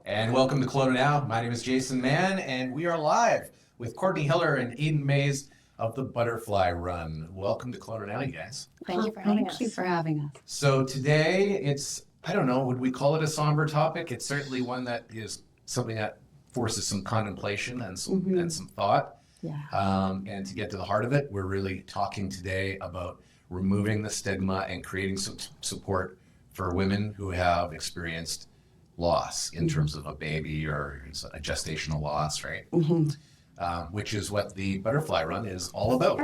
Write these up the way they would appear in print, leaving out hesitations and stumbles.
And welcome to Kelowna Now. My name is Jason Mann, and we are live with Courtney Hiller and Aiden Mays of the Butterfly Run. Welcome to Kelowna Now, you guys. Thank you for having us. Thank you for having us. So today, it's, I don't know, would we call it a somber topic? It's certainly one that is something that forces some contemplation and some thought. Yeah. And to get to the heart of it, we're really talking today about removing the stigma and creating some support for women who have experienced loss in terms of a baby or a gestational loss, right? Which is what the Butterfly Run is all about.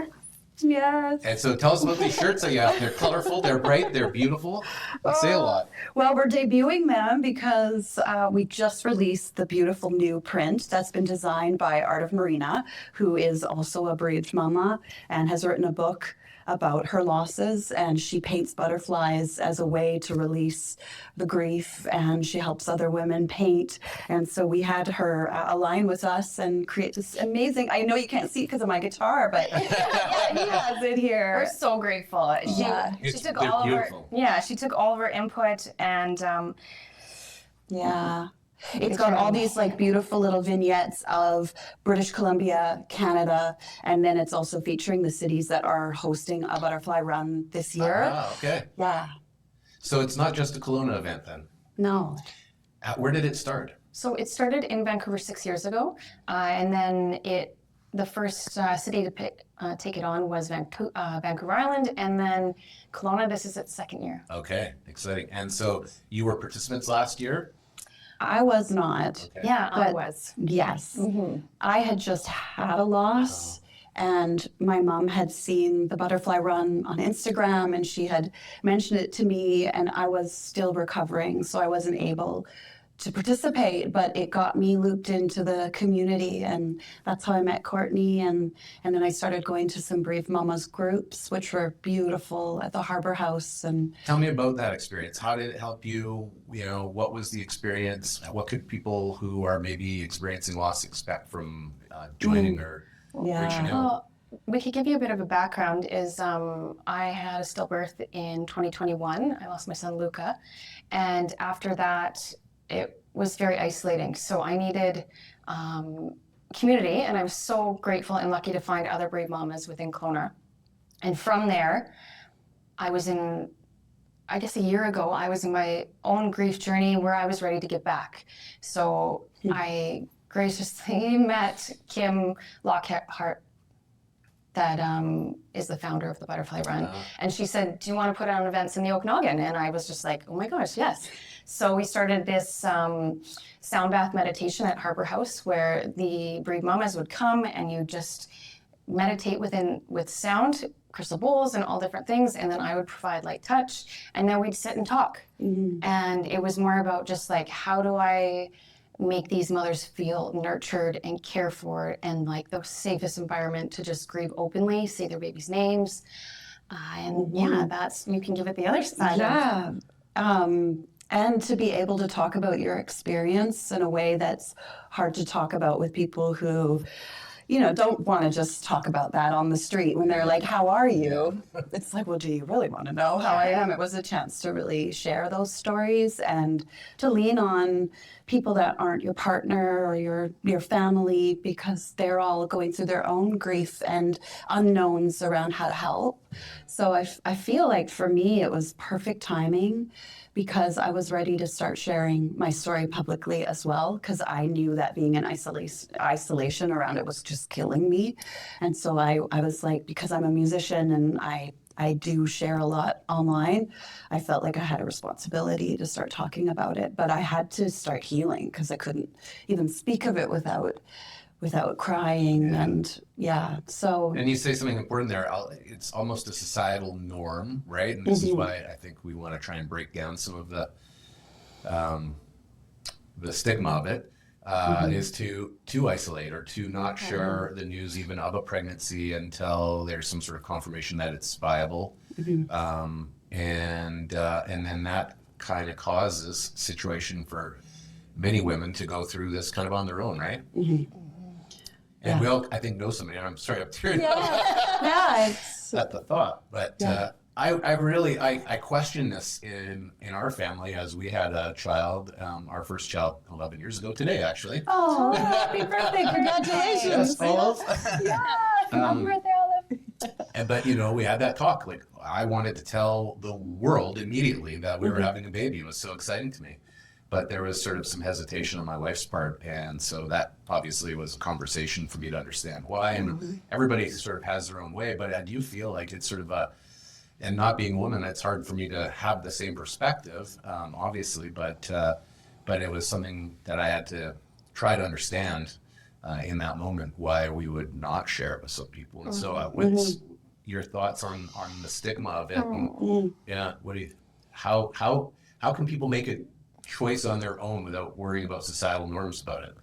Yes. And so tell us about these shirts that you have. They're colorful, they're bright, they're beautiful. They say a lot. Well, we're debuting them because we just released the beautiful new print that's been designed by Art of Marina, who is also a bereaved mama and has written a book about her losses, and she paints butterflies as a way to release the grief, and she helps other women paint. And so we had her align with us and create this amazing, I know you can't see it because of my guitar, but he has it here. We're so grateful. She took all of her input and It's got all these like beautiful little vignettes of British Columbia, Canada, and then it's also featuring the cities that are hosting a Butterfly Run this year. Ah, okay. Yeah. So it's not just a Kelowna event then? No. Where did it start? So it started in Vancouver 6 years ago, and then the first city to take it on was Vancouver Island, and then Kelowna. This is its second year. Okay, exciting. And so you were participants last year? I was not. Okay. Yeah, I But- was. Yes. I had just had a loss. And my mom had seen the Butterfly Run on Instagram, and she had mentioned it to me, and I was still recovering, so I wasn't able to participate, but it got me looped into the community, and that's how I met Courtney, and then I started going to some Bereaved Mamas groups, which were beautiful at the Harbour House. And Tell me about that experience. How did it help you? You know, what was the experience? What could people who are maybe experiencing loss expect from joining or reaching out? Well, we could give you a bit of a background. I had a stillbirth in 2021. I lost my son Luca, and after that, it was very isolating. So I needed community, and I was so grateful and lucky to find other bereaved mamas within Kelowna. And from there, I guess a year ago, I was in my own grief journey where I was ready to give back. So I graciously met Kim Lockhart, that is the founder of the Butterfly Run. And she said, do you want to put on events in the Okanagan? And I was just like, oh my gosh, yes. So we started this sound bath meditation at Harbour House where the bereaved mamas would come and you just meditate with sound, crystal bowls and all different things. And then I would provide light touch, and then we'd sit and talk. And it was more about just like, how do I make these mothers feel nurtured and cared for and like the safest environment to just grieve openly, say their baby's names. That's, you can give it the other side. yeah. And to be able to talk about your experience in a way that's hard to talk about with people who, you know, don't want to just talk about that on the street when they're like, how are you? It's like, well, do you really want to know how I am? It was a chance to really share those stories and to lean on people that aren't your partner or your family, because they're all going through their own grief and unknowns around how to help. So I feel like for me, it was perfect timing, because I was ready to start sharing my story publicly as well, because I knew that being in isolation around it was just killing me. And so I was like, because I'm a musician and I do share a lot online, I felt like I had a responsibility to start talking about it. But I had to start healing, because I couldn't even speak of it without crying. And And you say something important there. It's almost a societal norm, right? And this is why I think we want to try and break down some of the stigma of it, is to isolate or to not share the news even of a pregnancy until there's some sort of confirmation that it's viable. And then that kind of causes situation for many women to go through this kind of on their own, right? And we all, I think, know somebody. I'm sorry, I'm tearing up it's at the thought. But I really question this in our family, as we had a child, our first child 11 years ago today, actually. Oh, happy birthday. Congratulations. Yes, Olive. Yeah, happy birthday, Olive. But, we had that talk. Like, I wanted to tell the world immediately that we were having a baby. It was so exciting to me. But there was sort of some hesitation on my wife's part. And so that obviously was a conversation for me to understand why. And everybody sort of has their own way. But I do feel like it's sort of and not being a woman, it's hard for me to have the same perspective, obviously. But it was something that I had to try to understand in that moment, why we would not share it with some people. And so what's your thoughts on the stigma of it? Yeah, how can people make a choice on their own without worrying about societal norms about it?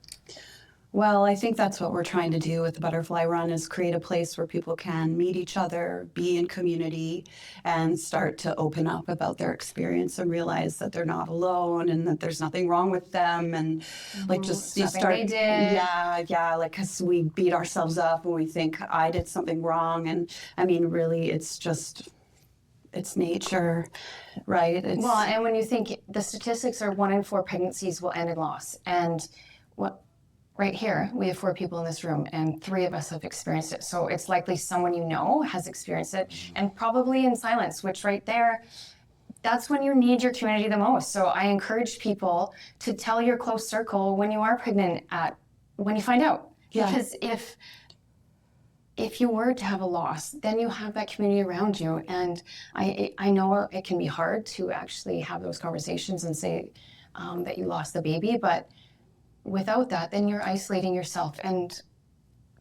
Well, I think that's what we're trying to do with the Butterfly Run, is create a place where people can meet each other, be in community, and start to open up about their experience and realize that they're not alone and that there's nothing wrong with them. And like, just you start, they did. yeah, like, because we beat ourselves up when we think I did something wrong. And I mean, really, it's nature, right? Well, and when you think the statistics are 1 in 4 pregnancies will end in loss. And right here, we have 4 people in this room, and 3 of us have experienced it. So it's likely someone you know has experienced it, and probably in silence, which right there, that's when you need your community the most. So I encourage people to tell your close circle when you are pregnant, when you find out. Yeah. Because if you were to have a loss, then you have that community around you. And I know it can be hard to actually have those conversations and say that you lost the baby, but without that, then you're isolating yourself. And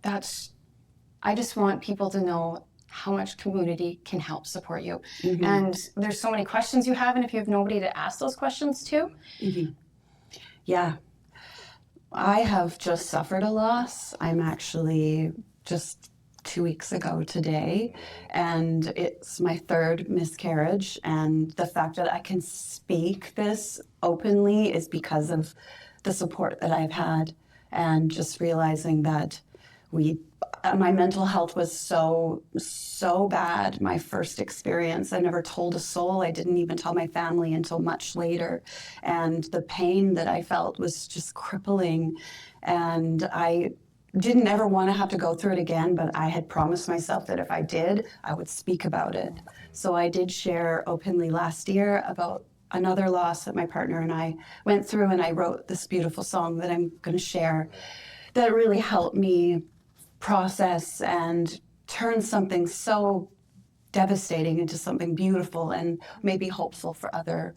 I just want people to know how much community can help support you. And there's so many questions you have, and if you have nobody to ask those questions to. Yeah. I have just suffered a loss. I'm actually just 2 weeks ago today, and it's my 3rd miscarriage. And the fact that I can speak this openly is because of the support that I've had, and just realizing that my mental health was so bad. My first experience, I never told a soul. I didn't even tell my family until much later. And the pain that I felt was just crippling. And I didn't ever want to have to go through it again, but I had promised myself that if I did, I would speak about it. So I did share openly last year about another loss that my partner and I went through, and I wrote this beautiful song that I'm going to share that really helped me process and turn something so devastating into something beautiful and maybe hopeful for other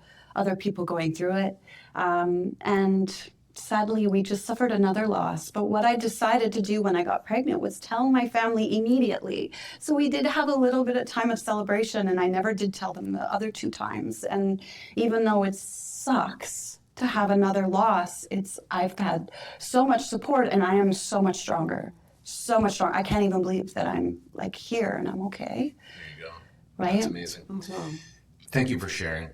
people going through it. And sadly, we just suffered another loss. But what I decided to do when I got pregnant was tell my family immediately. So we did have a little bit of time of celebration, and I never did tell them the other 2 times. And even though it sucks to have another loss, I've had so much support, and I am so much stronger. So much stronger. I can't even believe that I'm like here and I'm okay. There you go. Right? That's amazing. Thank you for sharing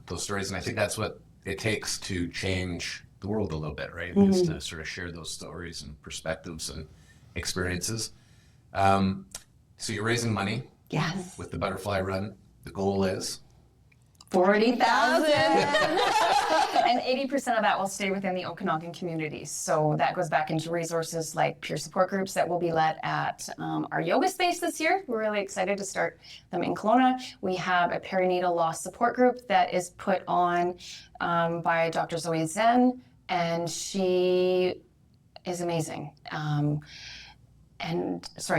those stories. And I think that's what it takes to change the world a little bit, right? Is to sort of share those stories and perspectives and experiences. So you're raising money. Yes. With the Butterfly Run. The goal is 40,000. And 80% of that will stay within the Okanagan communities. So that goes back into resources like peer support groups that will be led at our yoga space this year. We're really excited to start them in Kelowna. We have a perinatal loss support group that is put on by Dr. Zoe Zen, and she is amazing.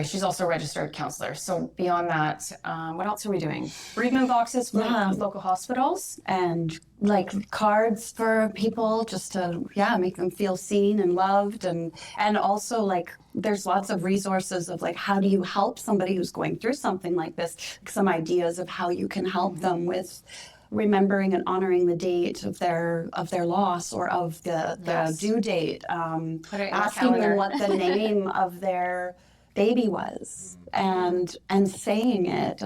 She's also a registered counselor. So beyond that, what else are we doing? Bereavement boxes for local hospitals. And like cards for people just to, make them feel seen and loved. And also like there's lots of resources of like, how do you help somebody who's going through something like this? Some ideas of how you can help them with remembering and honoring the date of their loss or of the due date, asking them what the name of their baby was and saying it.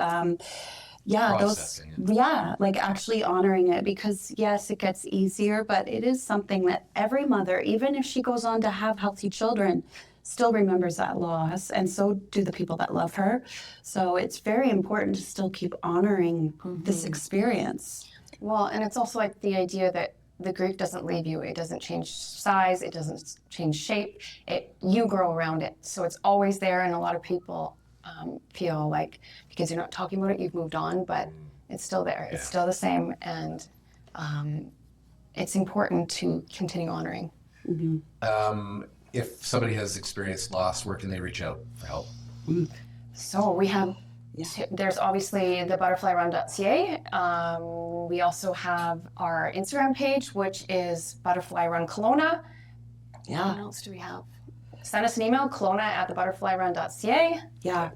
Like actually honoring it, because yes, it gets easier, but it is something that every mother, even if she goes on to have healthy children, still remembers that loss, and so do the people that love her. So it's very important to still keep honoring this experience. Well, and it's also like the idea that the grief doesn't leave you. It doesn't change size. It doesn't change shape. You grow around it. So it's always there. And a lot of people feel like because you're not talking about it, you've moved on, but it's still there. It's still the same. And it's important to continue honoring. If somebody has experienced loss, where can they reach out for help? So we have, there's obviously the butterflyrun.ca. We also have our Instagram page, which is Butterfly Run Kelowna. Yeah. What else do we have? Send us an email, kelowna@thebutterflyrun.ca. Yeah.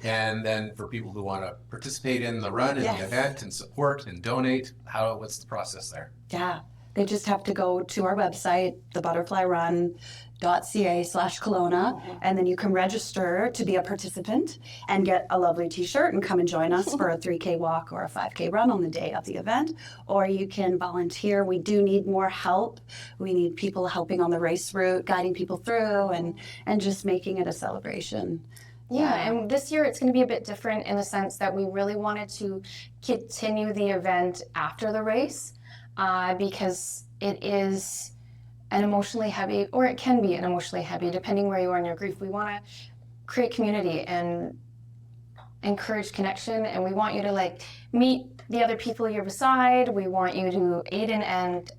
And then for people who want to participate in the run and the event and support and donate, what's the process there? Yeah. They just have to go to our website, thebutterflyrun.ca/Kelowna, and then you can register to be a participant and get a lovely t-shirt and come and join us for a 3K walk or a 5K run on the day of the event. Or you can volunteer. We do need more help. We need people helping on the race route, guiding people through, and just making it a celebration. Yeah, and this year it's going to be a bit different in the sense that we really wanted to continue the event after the race. Because it is an emotionally heavy, or it can be an emotionally heavy, depending where you are in your grief. We want to create community and encourage connection, and we want you to meet the other people you're beside. We want you to, Aiden and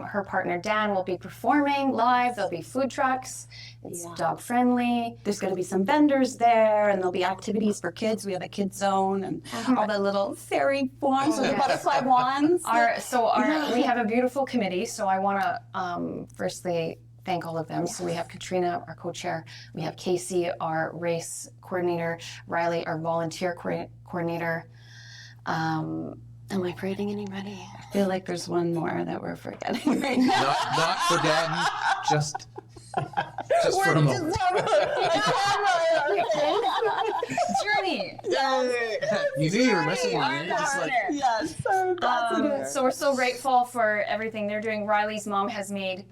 her partner Dan will be performing live. There'll be food trucks. It's dog friendly. There's going to be some vendors there, and there'll be activities for kids. We have a kids zone and all the little fairy wands and the butterfly wands. We have a beautiful committee. So I want to firstly thank all of them. So we have Katrina, our co-chair. We have Casey, our race coordinator. Riley, our volunteer coordinator. Am I forgetting anybody? I feel like there's one more that we're forgetting right now. Not forgetting, just for a moment. Journey. You knew you were missing one. You're just like, Yes. So we're so grateful for everything they're doing. Riley's mom has made,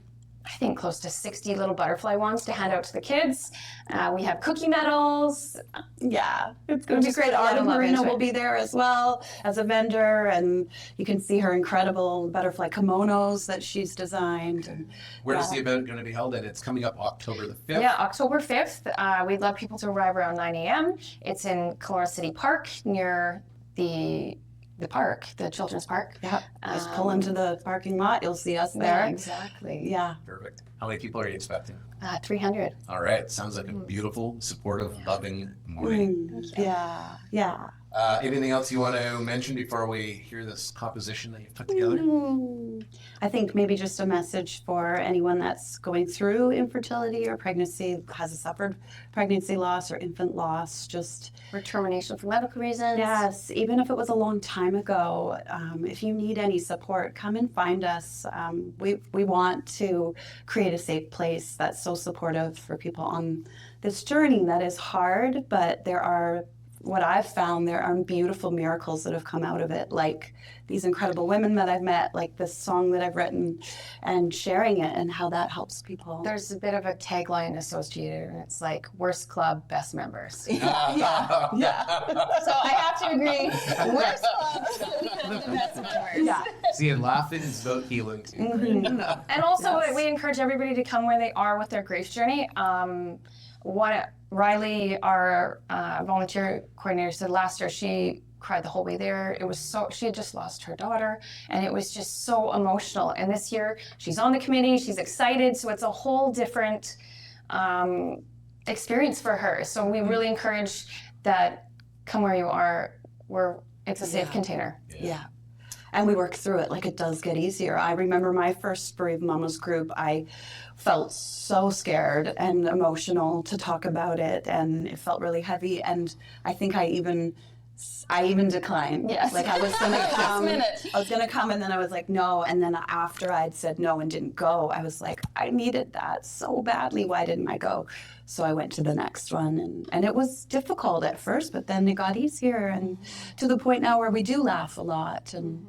I think, close to 60 little butterfly wands to hand out to the kids. We have cookie medals. Yeah, it's going to be great. Arden Marina will be there as well as a vendor, and you can see her incredible butterfly kimonos that she's designed. And, where is the event going to be held? And it's coming up October the 5th. Yeah, October 5th. We'd love people to arrive around 9 a.m. It's in Kelowna City Park near the park, the children's park. Yeah, just pull into the parking lot. You'll see us there. Yeah, exactly. Yeah. Perfect. How many people are you expecting? 300. All right. Sounds like a beautiful, supportive, loving morning. Yeah. Anything else you want to mention before we hear this composition that you've put together? I think maybe just a message for anyone that's going through infertility or pregnancy, has suffered pregnancy loss or infant loss, just For termination for medical reasons. yes, even if it was a long time ago, if you need any support, come and find us. We want to create a safe place that's so supportive for people on this journey that is hard, but what I've found, there are beautiful miracles that have come out of it, like these incredible women that I've met, like this song that I've written, and sharing it and how that helps people. There's a bit of a tagline associated, and it's like, worst club, best members. Yeah. So I have to agree, worst club, the best members. Yeah. See, and laughing is about healing too. And also, we encourage everybody to come where they are with their grief journey. Riley, our volunteer coordinator, said last year she cried the whole way there. It was she had just lost her daughter, and it was just so emotional. And this year, she's on the committee, she's excited, so it's a whole different experience for her. So we really encourage that come where you are, it's a safe container. Yeah. And we work through it. Like, it does get easier. I remember my first Bereaved Mamas group, I felt so scared and emotional to talk about it, and it felt really heavy. And I think I even declined. Yes. Like, I was gonna come, and then I was like, no. And then after I'd said no and didn't go, I was like, I needed that so badly. Why didn't I go? So I went to the next one, and it was difficult at first, but then it got easier, and to the point now where we do laugh a lot, and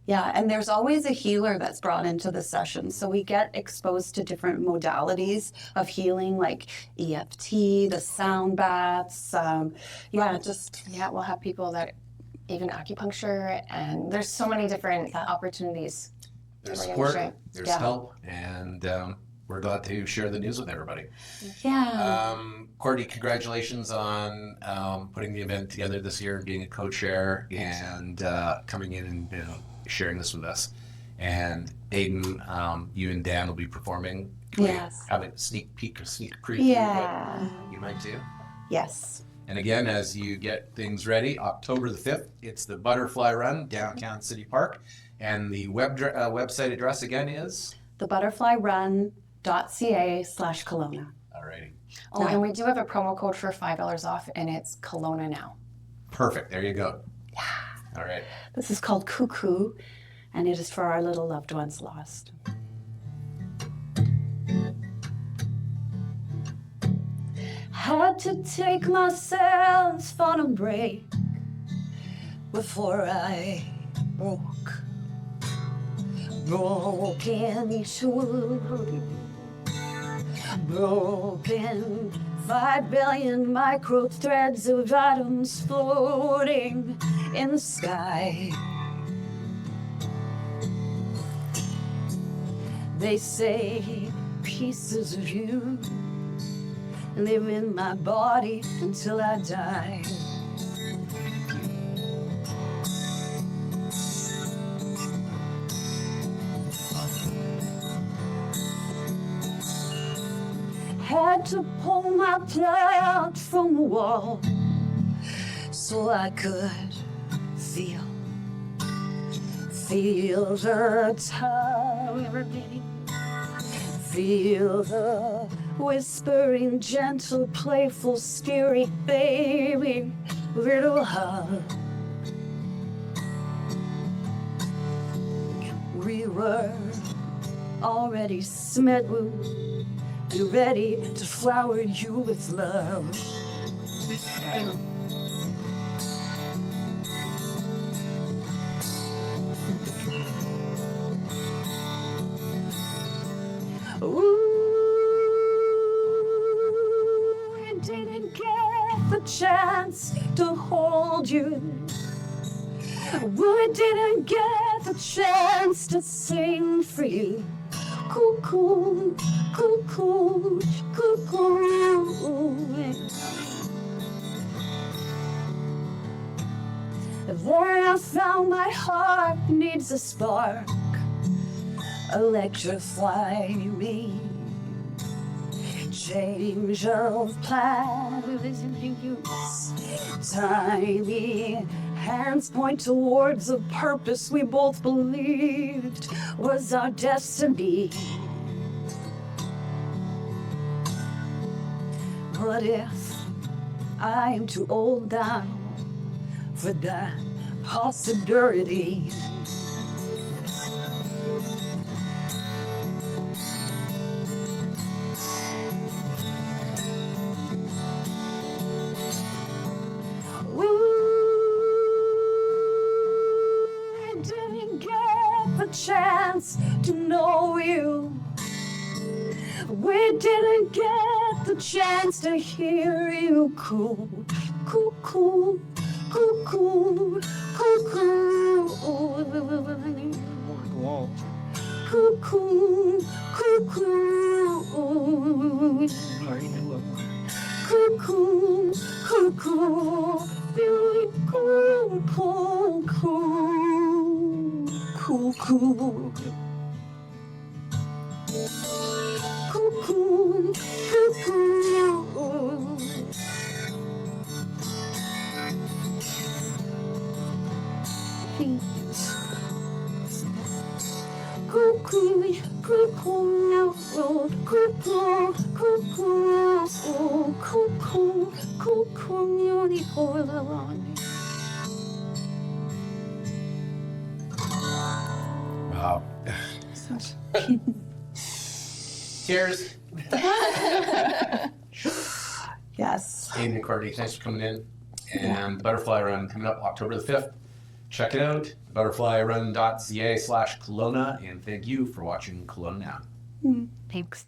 Yeah, and there's always a healer that's brought into the session. So we get exposed to different modalities of healing, like EFT, the sound baths. Yeah, we'll have people that even acupuncture, and there's so many different opportunities. There's support, there's help, and we're glad to share the news with everybody. Yeah. Courtney, congratulations on putting the event together this year, being a co-chair, and coming in and sharing this with us. And Aiden, you and Dan will be performing. Can we have a sneak peek or sneak preview? Yeah. You might too. Yes. And again, as you get things ready, October the 5th, it's the Butterfly Run, downtown City Park. And the website address again is? The butterflyrun.ca/Kelowna. All righty. Oh, and we do have a promo code for $5 off, and it's Kelowna now. Perfect. There you go. Yeah. All right. This is called Cuckoo, and it is for our little loved ones lost. Had to take myself on a break before I broke each word, broken 5 billion micro threads of atoms floating in the sky. They say pieces of you live in my body until I die. Had to pull my plug from the wall so I could feel the time, feel the whispering, gentle, playful spirit, baby, little hug. We were already smitten, be ready to flower you with love. Ooh, I didn't get the chance to hold you. We didn't get the chance to sing for you. Cuckoo, cuckoo, cuckoo. There I found my heart needs a spark. Electrify me. Change of plans. Tiny hands point towards a purpose we both believed was our destiny. But if I am too old now for that possibility, chance to know you. We didn't get the chance to hear you coo, coo, coo, coo, coo, coo, coo. Coo, coo, coo, coo. Coo, coo, coo, coo. Coo, coo, coo. Cuckoo, cuckoo, cuckoo. Cuckoo, cuckoo, cuckoo, cuckoo, cuckoo, cuckoo. Wow. Cheers. Yes. Aiden and Courtney, thanks for coming in. And Butterfly Run coming up October the 5th. check it out, butterflyrun.ca/Kelowna, and thank you for watching Kelowna Now. Thanks.